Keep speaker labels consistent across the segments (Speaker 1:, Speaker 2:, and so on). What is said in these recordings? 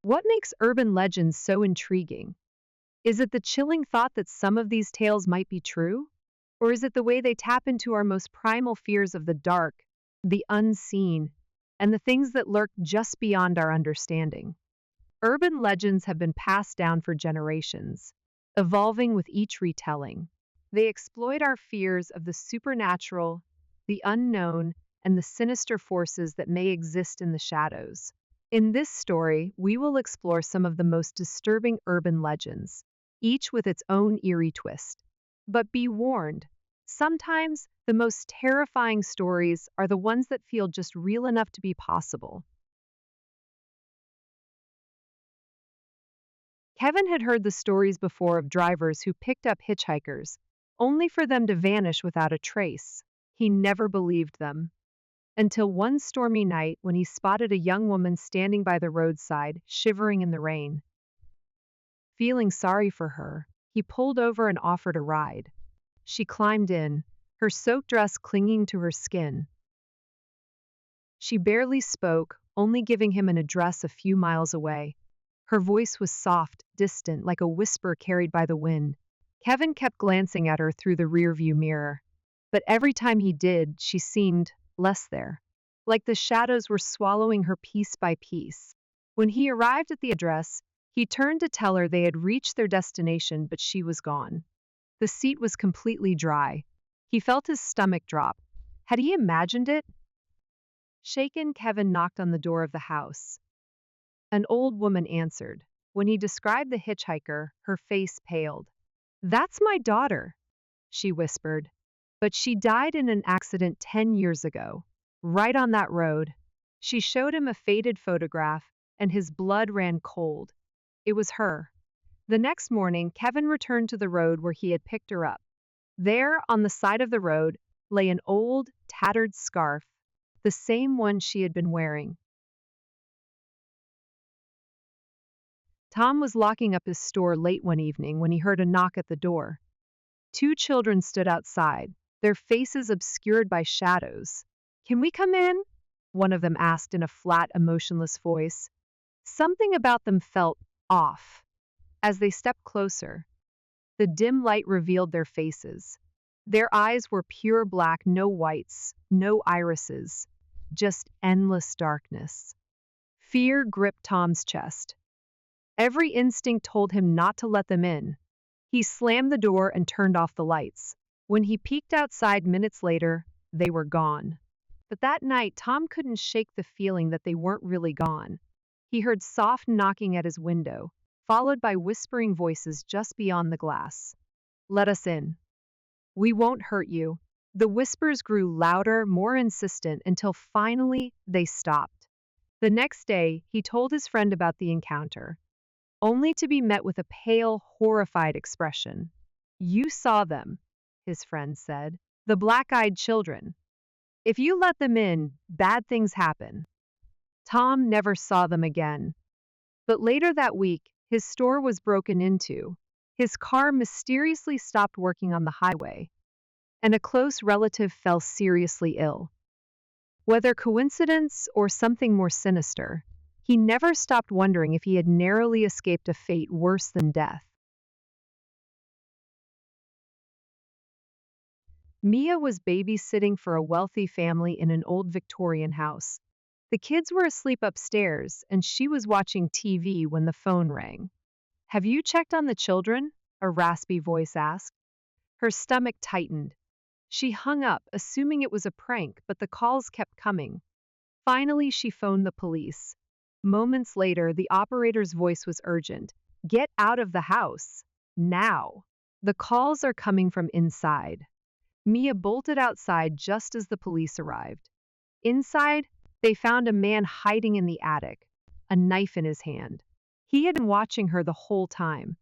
Speaker 1: What makes urban legends so intriguing? Is it the chilling thought that some of these tales might be true? Or is it the way they tap into our most primal fears of the dark, the unseen, and the things that lurk just beyond our understanding? Urban legends have been passed down for generations, evolving with each retelling. They exploit our fears of the supernatural, the unknown, and the sinister forces that may exist in the shadows. In this story, we will explore some of the most disturbing urban legends, each with its own eerie twist. But be warned, sometimes the most terrifying stories are the ones that feel just real enough to be possible. Kevin had heard the stories before of drivers who picked up hitchhikers, only for them to vanish without a trace. He never believed them. Until one stormy night when he spotted a young woman standing by the roadside, shivering in the rain. Feeling sorry for her, he pulled over and offered a ride. She climbed in, her soaked dress clinging to her skin. She barely spoke, only giving him an address a few miles away. Her voice was soft, distant, like a whisper carried by the wind. Kevin kept glancing at her through the rearview mirror. But every time he did, she seemed less there, like the shadows were swallowing her piece by piece. When he arrived at the address, he turned to tell her they had reached their destination, but she was gone. The seat was completely dry. He felt his stomach drop. Had he imagined it? Shaken, Kevin knocked on the door of the house. An old woman answered. When he described the hitchhiker, her face paled. "That's my daughter," she whispered. "But she died in an accident 10 years ago, right on that road." She showed him a faded photograph, and his blood ran cold. It was her. The next morning, Kevin returned to the road where he had picked her up. There, on the side of the road, lay an old, tattered scarf, the same one she had been wearing. Tom was locking up his store late one evening when he heard a knock at the door. Two children stood outside, their faces obscured by shadows. "Can we come in?" one of them asked in a flat, emotionless voice. Something about them felt off. As they stepped closer, the dim light revealed their faces. Their eyes were pure black, no whites, no irises, just endless darkness. Fear gripped Tom's chest. Every instinct told him not to let them in. He slammed the door and turned off the lights. When he peeked outside minutes later, they were gone. But that night, Tom couldn't shake the feeling that they weren't really gone. He heard soft knocking at his window, followed by whispering voices just beyond the glass. "Let us in. We won't hurt you." The whispers grew louder, more insistent, until finally they stopped. The next day, he told his friend about the encounter, only to be met with a pale, horrified expression. "You saw them," his friend said. "The black-eyed children. If you let them in, bad things happen." Tom never saw them again. But later that week, his store was broken into. His car mysteriously stopped working on the highway, and a close relative fell seriously ill. Whether coincidence or something more sinister, he never stopped wondering if he had narrowly escaped a fate worse than death. Mia was babysitting for a wealthy family in an old Victorian house. The kids were asleep upstairs, and she was watching TV when the phone rang. "Have you checked on the children?" a raspy voice asked. Her stomach tightened. She hung up, assuming it was a prank, but the calls kept coming. Finally, she phoned the police. Moments later, the operator's voice was urgent. "Get out of the house. Now." "The calls are coming from inside." Mia bolted outside just as the police arrived. Inside, they found a man hiding in the attic, a knife in his hand. He had been watching her the whole time.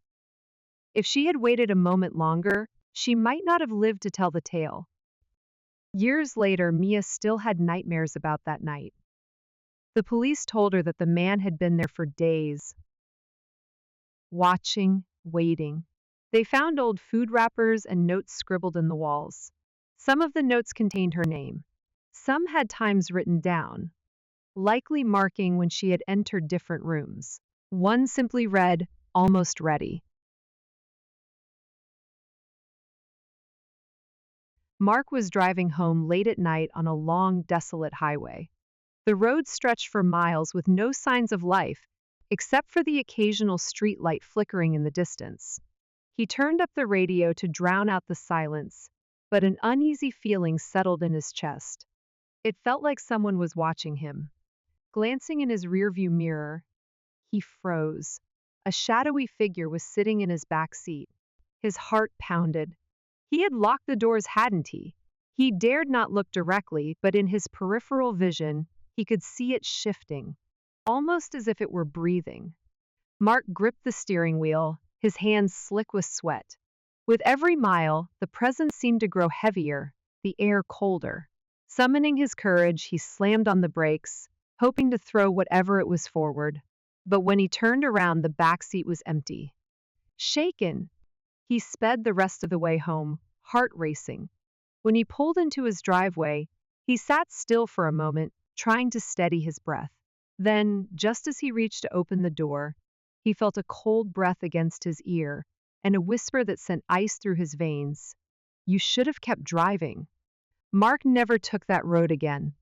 Speaker 1: If she had waited a moment longer, she might not have lived to tell the tale. Years later, Mia still had nightmares about that night. The police told her that the man had been there for days, watching, waiting. They found old food wrappers and notes scribbled in the walls. Some of the notes contained her name. Some had times written down, likely marking when she had entered different rooms. One simply read, "Almost ready." Mark was driving home late at night on a long, desolate highway. The road stretched for miles with no signs of life, except for the occasional street light flickering in the distance. He turned up the radio to drown out the silence, but an uneasy feeling settled in his chest. It felt like someone was watching him. Glancing in his rearview mirror, he froze. A shadowy figure was sitting in his back seat. His heart pounded. He had locked the doors, hadn't he? He dared not look directly, but in his peripheral vision, he could see it shifting, almost as if it were breathing. Mark gripped the steering wheel, his hands slick with sweat. With every mile, the presence seemed to grow heavier, the air colder. Summoning his courage, he slammed on the brakes, hoping to throw whatever it was forward. But when he turned around, the back seat was empty. Shaken, he sped the rest of the way home, heart racing. When he pulled into his driveway, he sat still for a moment, trying to steady his breath. Then, just as he reached to open the door, he felt a cold breath against his ear and a whisper that sent ice through his veins. "You should have kept driving." Mark never took that road again.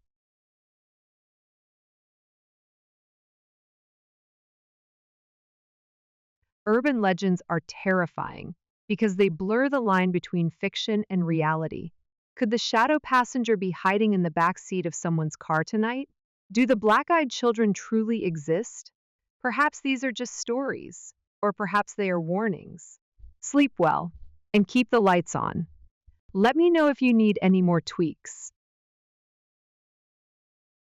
Speaker 1: Urban legends are terrifying because they blur the line between fiction and reality. Could the shadow passenger be hiding in the back seat of someone's car tonight? Do the black-eyed children truly exist? Perhaps these are just stories, or perhaps they are warnings. Sleep well, and keep the lights on. Let me know if you need any more tweaks.